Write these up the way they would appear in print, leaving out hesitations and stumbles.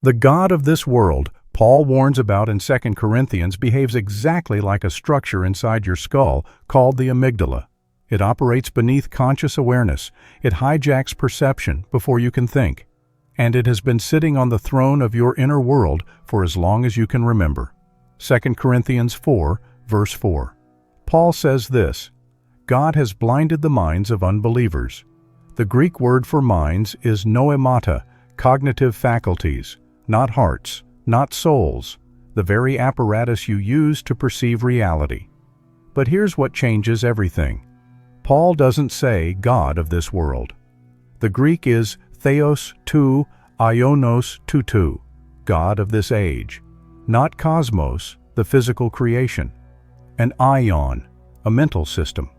The god of this world, Paul warns about in 2 Corinthians, behaves exactly like a structure inside your skull called the amygdala. It operates beneath conscious awareness. It hijacks perception before you can think. And it has been sitting on the throne of your inner world for as long as you can remember. 2 Corinthians 4, verse 4. Paul says this, God has blinded the minds of unbelievers. The Greek word for minds is noēmata, cognitive faculties, not hearts, not souls, the very apparatus you use to perceive reality. But here's what changes everything. Paul doesn't say God of this world. The Greek is theos tou aiōnos toutou, God of this age, not kosmos, the physical creation, an aiōn, a mental system,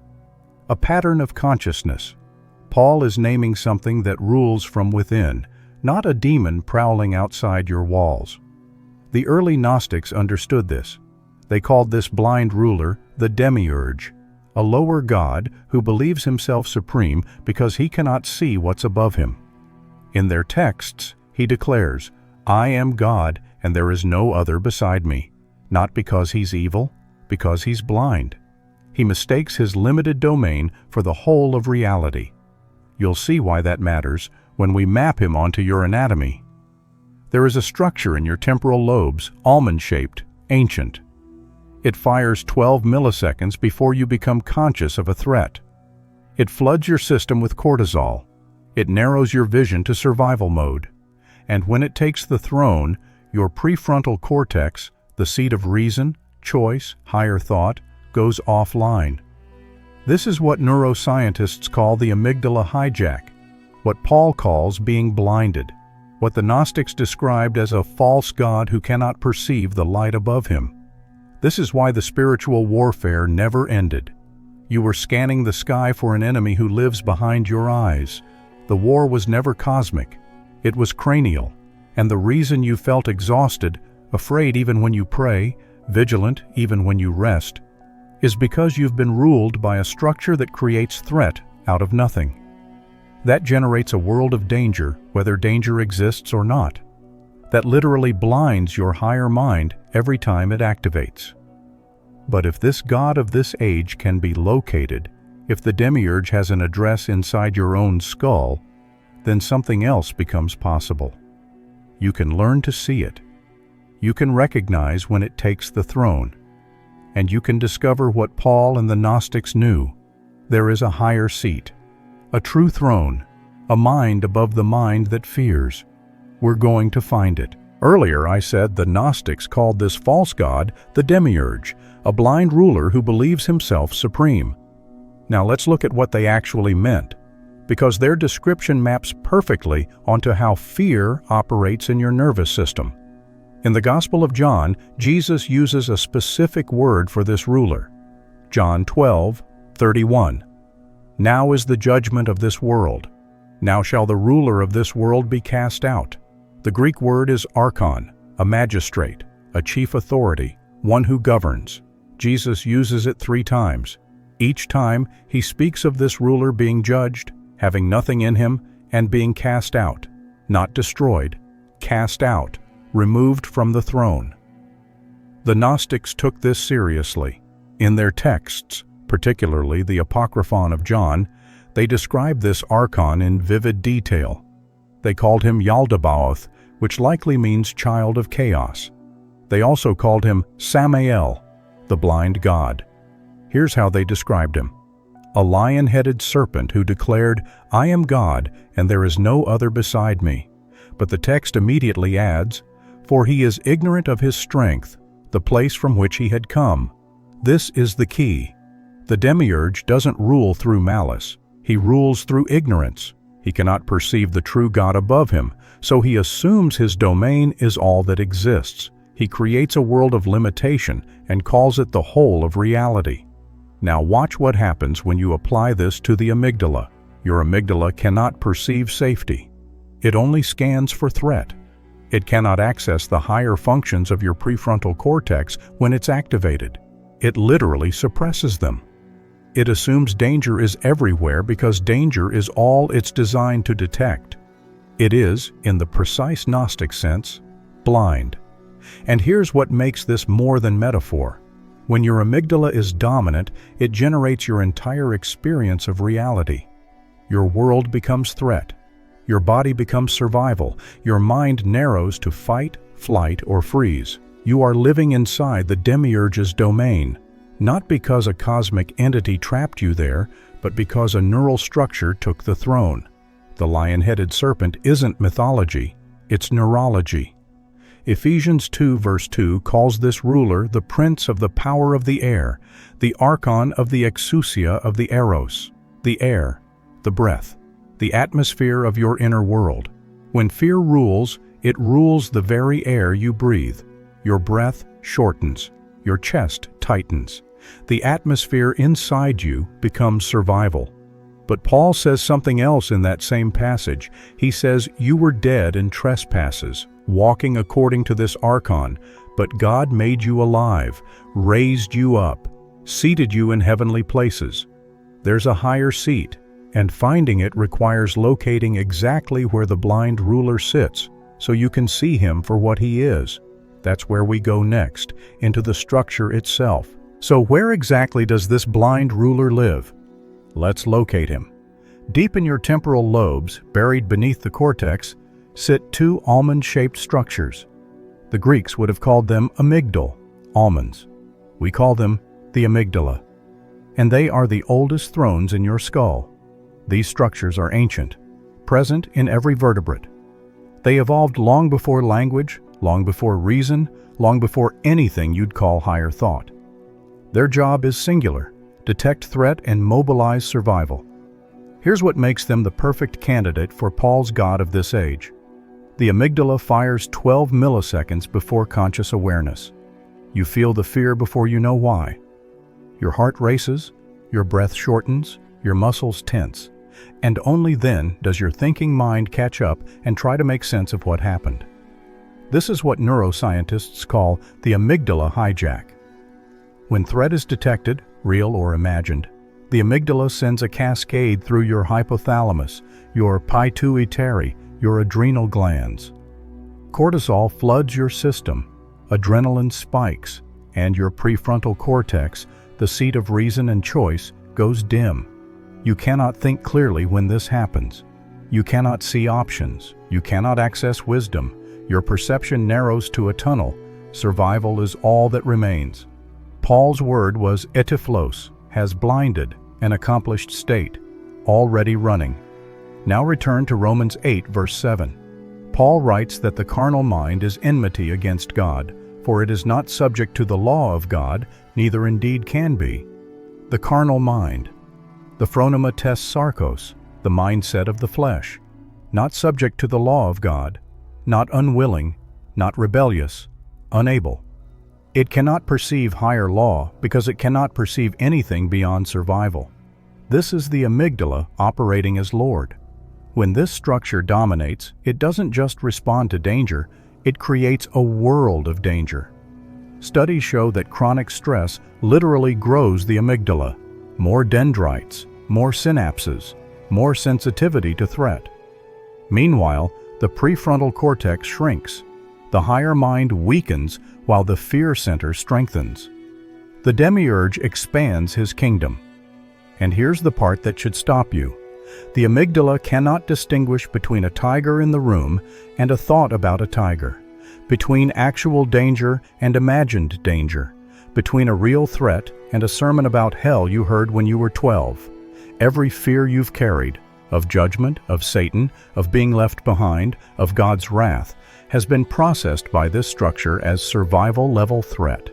a pattern of consciousness. Paul is naming something that rules from within, not a demon prowling outside your walls. The early Gnostics understood this. They called this blind ruler the demiurge, a lower god who believes himself supreme because he cannot see what's above him. In their texts, he declares, I am God and there is no other beside me, not because he's evil, because he's blind. He mistakes his limited domain for the whole of reality. You'll see why that matters when we map him onto your anatomy. There is a structure in your temporal lobes, almond-shaped, ancient. It fires 12 milliseconds before you become conscious of a threat. It floods your system with cortisol. It narrows your vision to survival mode. And when it takes the throne, your prefrontal cortex, the seat of reason, choice, higher thought, goes offline. This is what neuroscientists call the amygdala hijack, what Paul calls being blinded, what the Gnostics described as a false god who cannot perceive the light above him. This is why the spiritual warfare never ended. You were scanning the sky for an enemy who lives behind your eyes. The war was never cosmic. It was cranial. And the reason you felt exhausted, afraid even when you pray, vigilant even when you rest, is because you've been ruled by a structure that creates threat out of nothing. That generates a world of danger, whether danger exists or not. That literally blinds your higher mind every time it activates. But if this god of this age can be located, if the demiurge has an address inside your own skull, then something else becomes possible. You can learn to see it. You can recognize when it takes the throne. And you can discover what Paul and the Gnostics knew. There is a higher seat, a true throne, a mind above the mind that fears. We're going to find it. Earlier I said the Gnostics called this false god the demiurge, a blind ruler who believes himself supreme. Now let's look at what they actually meant, because their description maps perfectly onto how fear operates in your nervous system. In the Gospel of John, Jesus uses a specific word for this ruler. John 12:31. Now is the judgment of this world. Now shall the ruler of this world be cast out. The Greek word is archōn, a magistrate, a chief authority, one who governs. Jesus uses it 3 times. Each time, he speaks of this ruler being judged, having nothing in him, and being cast out. Not destroyed, cast out, removed from the throne. The Gnostics took this seriously. In their texts, particularly the Apocryphon of John, they described this archōn in vivid detail. They called him Yaldabaoth, which likely means child of chaos. They also called him Samael, the blind god. Here's how they described him. A lion-headed serpent who declared, I am God, and there is no other beside me. But the text immediately adds, for he is ignorant of his strength, the place from which he had come. This is the key. The demiurge doesn't rule through malice. He rules through ignorance. He cannot perceive the true God above him, so he assumes his domain is all that exists. He creates a world of limitation and calls it the whole of reality. Now watch what happens when you apply this to the amygdala. Your amygdala cannot perceive safety. It only scans for threat. It cannot access the higher functions of your prefrontal cortex when it's activated. It literally suppresses them. It assumes danger is everywhere because danger is all it's designed to detect. It is, in the precise Gnostic sense, blind. And here's what makes this more than metaphor. When your amygdala is dominant, it generates your entire experience of reality. Your world becomes threat. Your body becomes survival. Your mind narrows to fight, flight, or freeze. You are living inside the demiurge's domain, not because a cosmic entity trapped you there, but because a neural structure took the throne. The lion-headed serpent isn't mythology, it's neurology. Ephesians 2 verse 2 calls this ruler the prince of the power of the air, the archōn of the exousia of the eros, the air, the breath, the atmosphere of your inner world. When fear rules, it rules the very air you breathe. Your breath shortens, your chest tightens. The atmosphere inside you becomes survival. But Paul says something else in that same passage. He says, "You were dead in trespasses, walking according to this archōn, but God made you alive, raised you up, seated you in heavenly places." There's a higher seat, and finding it requires locating exactly where the blind ruler sits, so you can see him for what he is. That's where we go next, into the structure itself. So where exactly does this blind ruler live? Let's locate him. Deep in your temporal lobes, buried beneath the cortex, sit two almond-shaped structures. The Greeks would have called them amygdal, almonds. We call them the amygdala. And they are the oldest thrones in your skull. These structures are ancient, present in every vertebrate. They evolved long before language, long before reason, long before anything you'd call higher thought. Their job is singular: detect threat and mobilize survival. Here's what makes them the perfect candidate for Paul's God of this age. The amygdala fires 12 milliseconds before conscious awareness. You feel the fear before you know why. Your heart races, your breath shortens, your muscles tense, and only then does your thinking mind catch up and try to make sense of what happened. This is what neuroscientists call the amygdala hijack. When threat is detected, real or imagined, the amygdala sends a cascade through your hypothalamus, your pituitary, your adrenal glands. Cortisol floods your system, adrenaline spikes, and your prefrontal cortex, the seat of reason and choice, goes dim. You cannot think clearly when this happens. You cannot see options. You cannot access wisdom. Your perception narrows to a tunnel. Survival is all that remains. Paul's word was etiflos, has blinded, an accomplished state, already running. Now return to Romans 8 verse 7. Paul writes that the carnal mind is enmity against God, for it is not subject to the law of God, neither indeed can be. The carnal mind. The phronēma tests sarkos, the mindset of the flesh, not subject to the law of God, not unwilling, not rebellious, unable. It cannot perceive higher law because it cannot perceive anything beyond survival. This is the amygdala operating as Lord. When this structure dominates, it doesn't just respond to danger, it creates a world of danger. Studies show that chronic stress literally grows the amygdala. More dendrites, more synapses, more sensitivity to threat. Meanwhile, the prefrontal cortex shrinks. The higher mind weakens while the fear center strengthens. The demiurge expands his kingdom. And here's the part that should stop you. The amygdala cannot distinguish between a tiger in the room and a thought about a tiger, between actual danger and imagined danger, between a real threat and a sermon about hell you heard when you were 12. Every fear you've carried, of judgment, of Satan, of being left behind, of God's wrath, has been processed by this structure as survival-level threat.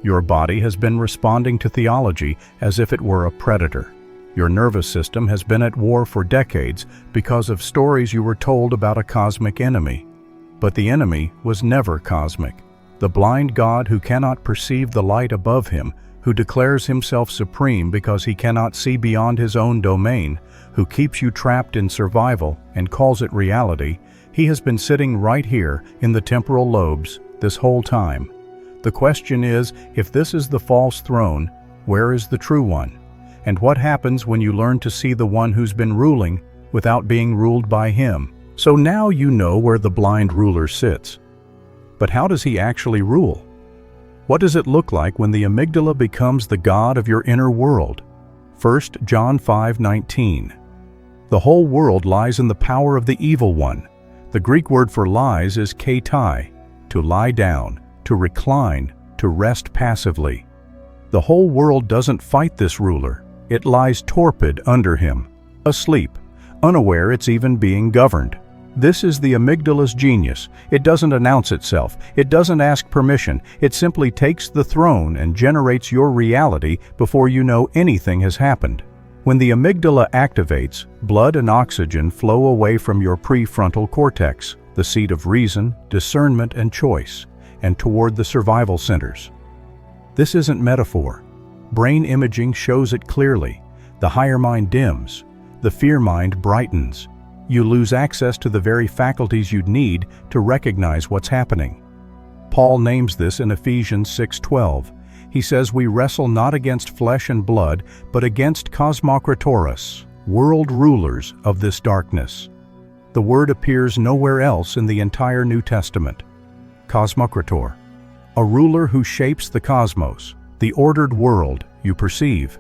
Your body has been responding to theology as if it were a predator. Your nervous system has been at war for decades because of stories you were told about a cosmic enemy. But the enemy was never cosmic. The blind God who cannot perceive the light above him, who declares himself supreme because he cannot see beyond his own domain, who keeps you trapped in survival and calls it reality, he has been sitting right here in the temporal lobes this whole time. The question is, if this is the false throne, where is the true one? And what happens when you learn to see the one who's been ruling without being ruled by him? So now you know where the blind ruler sits. But how does he actually rule? What does it look like when the amygdala becomes the god of your inner world? 1 John 5:19. The whole world lies in the power of the evil one. The Greek word for lies is kaitai, to lie down, to recline, to rest passively. The whole world doesn't fight this ruler. It lies torpid under him, asleep, unaware it's even being governed. This is the amygdala's genius. It doesn't announce itself. It doesn't ask permission. It simply takes the throne and generates your reality before you know anything has happened. When the amygdala activates, blood and oxygen flow away from your prefrontal cortex, the seat of reason, discernment, and choice, and toward the survival centers. This isn't metaphor. Brain imaging shows it clearly. The higher mind dims. The fear mind brightens. You lose access to the very faculties you'd need to recognize what's happening. Paul names this in Ephesians 6:12. He says we wrestle not against flesh and blood, but against kosmokratoras, world rulers of this darkness. The word appears nowhere else in the entire New Testament. Kosmokrator, a ruler who shapes the cosmos, the ordered world you perceive.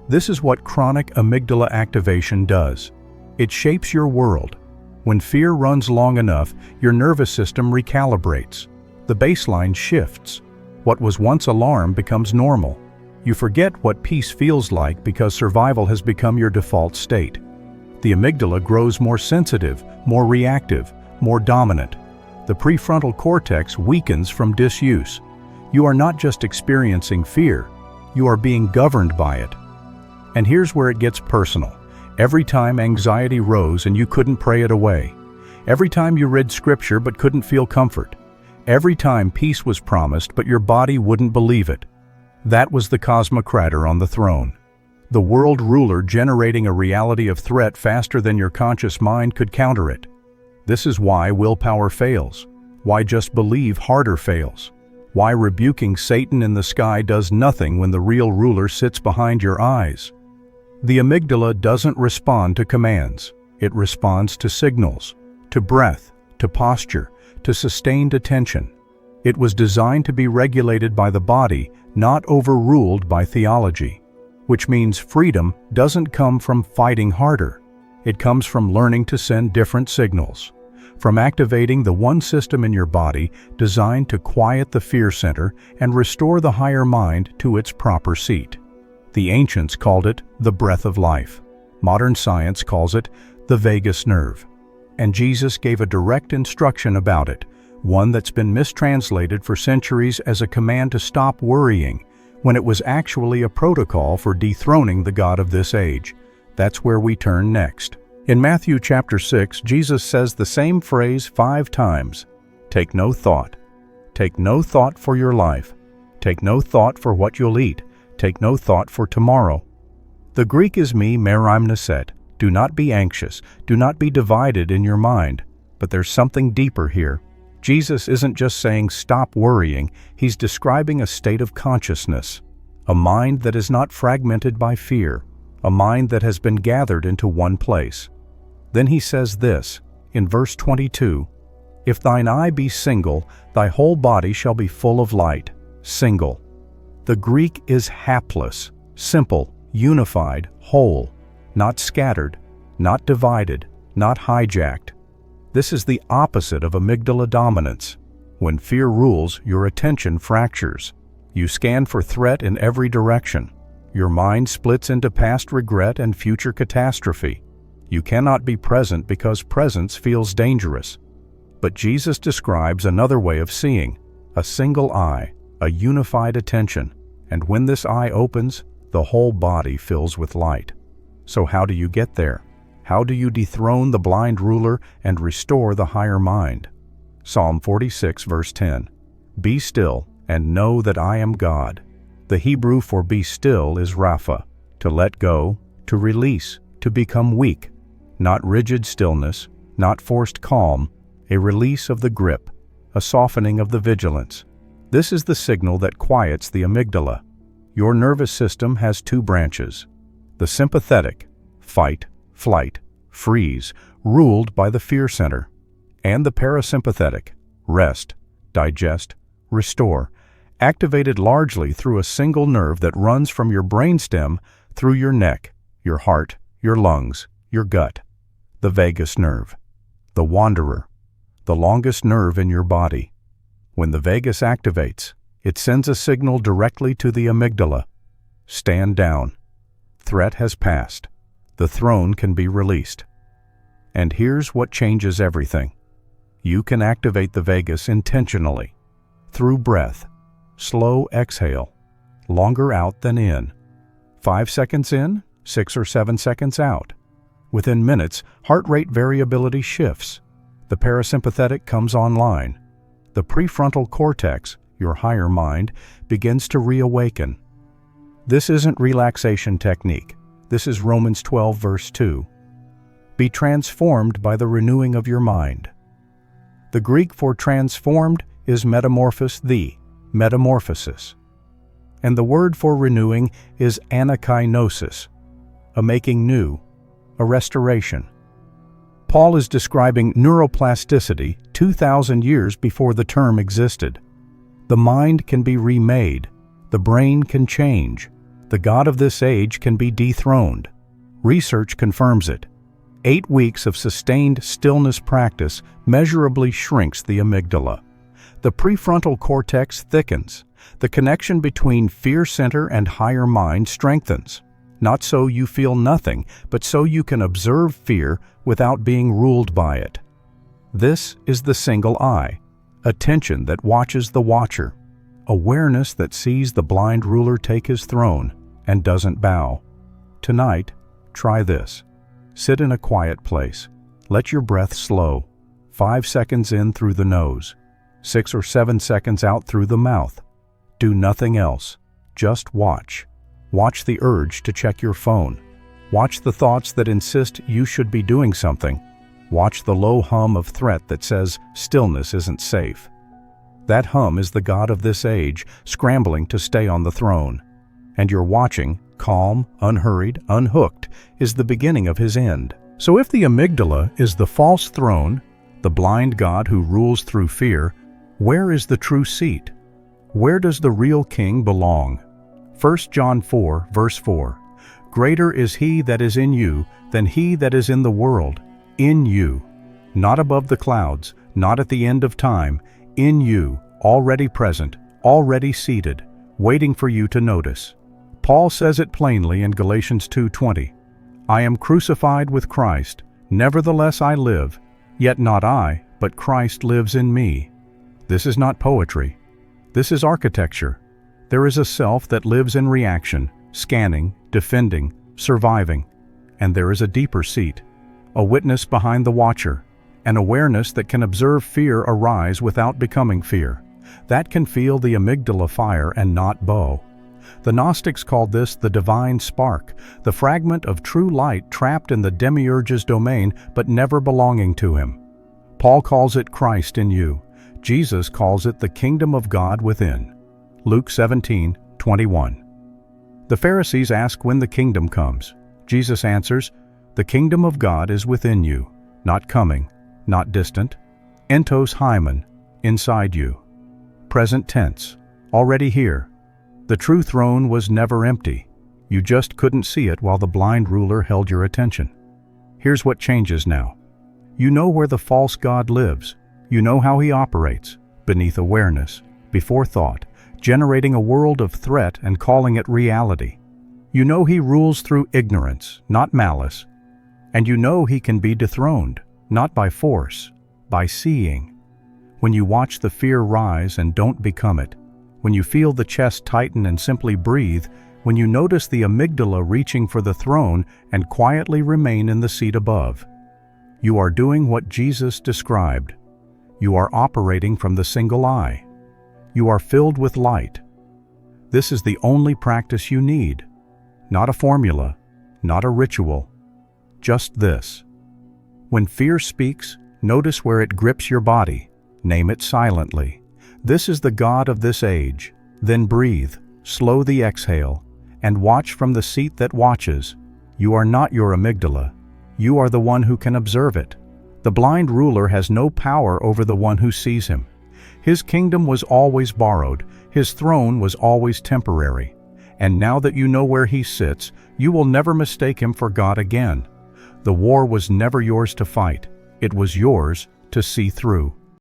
This is what chronic amygdala activation does. It shapes your world. When fear runs long enough, your nervous system recalibrates. The baseline shifts. What was once alarm becomes normal. You forget what peace feels like because survival has become your default state. The amygdala grows more sensitive, more reactive, more dominant. The prefrontal cortex weakens from disuse. You are not just experiencing fear, you are being governed by it. And here's where it gets personal. Every time anxiety rose and you couldn't pray it away. Every time you read scripture but couldn't feel comfort. Every time peace was promised but your body wouldn't believe it. That was the kosmokrator on the throne. The world ruler generating a reality of threat faster than your conscious mind could counter it. This is why willpower fails. Why just believe harder fails. Why rebuking Satan in the sky does nothing when the real ruler sits behind your eyes. The amygdala doesn't respond to commands. It responds to signals, to breath, to posture, to sustained attention. It was designed to be regulated by the body, not overruled by theology. Which means freedom doesn't come from fighting harder. It comes from learning to send different signals. From activating the one system in your body designed to quiet the fear center and restore the higher mind to its proper seat. The ancients called it the breath of life. Modern science calls it the vagus nerve. And Jesus gave a direct instruction about it, one that's been mistranslated for centuries as a command to stop worrying, when it was actually a protocol for dethroning the God of this age. That's where we turn next. In Matthew chapter 6, Jesus says the same phrase 5 times. Take no thought. Take no thought for your life. Take no thought for what you'll eat. Take no thought for tomorrow. The Greek is me merimneset. Do not be anxious. Do not be divided in your mind. But there's something deeper here. Jesus isn't just saying stop worrying. He's describing a state of consciousness. A mind that is not fragmented by fear. A mind that has been gathered into one place. Then he says this, in verse 22, If thine eye be single, thy whole body shall be full of light. Single. The Greek is hapless, simple, unified, whole, not scattered, not divided, not hijacked. This is the opposite of amygdala dominance. When fear rules, your attention fractures. You scan for threat in every direction. Your mind splits into past regret and future catastrophe. You cannot be present because presence feels dangerous. But Jesus describes another way of seeing, a single eye, a unified attention, and when this eye opens, the whole body fills with light. So how do you get there? How do you dethrone the blind ruler and restore the higher mind? Psalm 46 verse 10. Be still and know that I am God. The Hebrew for be still is rapha, to let go, to release, to become weak. Not rigid stillness, not forced calm, a release of the grip, a softening of the vigilance. This is the signal that quiets the amygdala. Your nervous system has 2 branches. The sympathetic, fight, flight, freeze, ruled by the fear center, and the parasympathetic, rest, digest, restore, activated largely through a single nerve that runs from your brainstem through your neck, your heart, your lungs, your gut. The vagus nerve, the wanderer, the longest nerve in your body. When the vagus activates, it sends a signal directly to the amygdala. Stand down. Threat has passed. The throne can be released. And here's what changes everything. You can activate the vagus intentionally, through breath, slow exhale, longer out than in. 5 seconds in, 6 or 7 seconds out. Within minutes, heart rate variability shifts. The parasympathetic comes online. The prefrontal cortex, your higher mind, begins to reawaken. This isn't relaxation technique. This is Romans 12, verse 2. Be transformed by the renewing of your mind. The Greek for transformed is metamorphosis. And the word for renewing is anakainosis, a making new, a restoration. Paul is describing neuroplasticity 2,000 years before the term existed. The mind can be remade. The brain can change. The God of this age can be dethroned. Research confirms it. 8 weeks of sustained stillness practice measurably shrinks the amygdala. The prefrontal cortex thickens. The connection between fear center and higher mind strengthens. Not so you feel nothing, but so you can observe fear without being ruled by it. This is the single eye, attention that watches the watcher, awareness that sees the blind ruler take his throne and doesn't bow. Tonight, try this. Sit in a quiet place. Let your breath slow. 5 seconds in through the nose, 6 or 7 seconds out through the mouth. Do nothing else. Just watch. Watch the urge to check your phone. Watch the thoughts that insist you should be doing something. Watch the low hum of threat that says stillness isn't safe. That hum is the God of this age scrambling to stay on the throne. And your watching, calm, unhurried, unhooked, is the beginning of his end. So if the amygdala is the false throne, the blind God who rules through fear, where is the true seat? Where does the real king belong? 1 John 4, verse 4. Greater is he that is in you than he that is in the world. In you. Not above the clouds, not at the end of time. In you, already present, already seated, waiting for you to notice. Paul says it plainly in Galatians 2:20. I am crucified with Christ. Nevertheless I live. Yet not I, but Christ lives in me. This is not poetry. This is architecture. There is a self that lives in reaction, scanning, defending, surviving. And there is a deeper seat, a witness behind the watcher, an awareness that can observe fear arise without becoming fear, that can feel the amygdala fire and not bow. The Gnostics called this the divine spark, the fragment of true light trapped in the demiurge's domain but never belonging to him. Paul calls it Christ in you. Jesus calls it the kingdom of God within. Luke 17:21. The Pharisees ask when the kingdom comes. Jesus answers, the kingdom of God is within you, not coming, not distant. Entos hymen, inside you. Present tense, already here. The true throne was never empty. You just couldn't see it while the blind ruler held your attention. Here's what changes now. You know where the false God lives. You know how he operates, beneath awareness, before thought, generating a world of threat and calling it reality. You know he rules through ignorance, not malice. And you know he can be dethroned, not by force, by seeing. When you watch the fear rise and don't become it, when you feel the chest tighten and simply breathe, when you notice the amygdala reaching for the throne and quietly remain in the seat above, you are doing what Jesus described. You are operating from the single eye. You are filled with light. This is the only practice you need. Not a formula, not a ritual. Just this. When fear speaks, notice where it grips your body. Name it silently. This is the God of this age. Then breathe, slow the exhale, and watch from the seat that watches. You are not your amygdala. You are the one who can observe it. The blind ruler has no power over the one who sees him. His kingdom was always borrowed, his throne was always temporary. And now that you know where he sits, you will never mistake him for God again. The war was never yours to fight, it was yours to see through.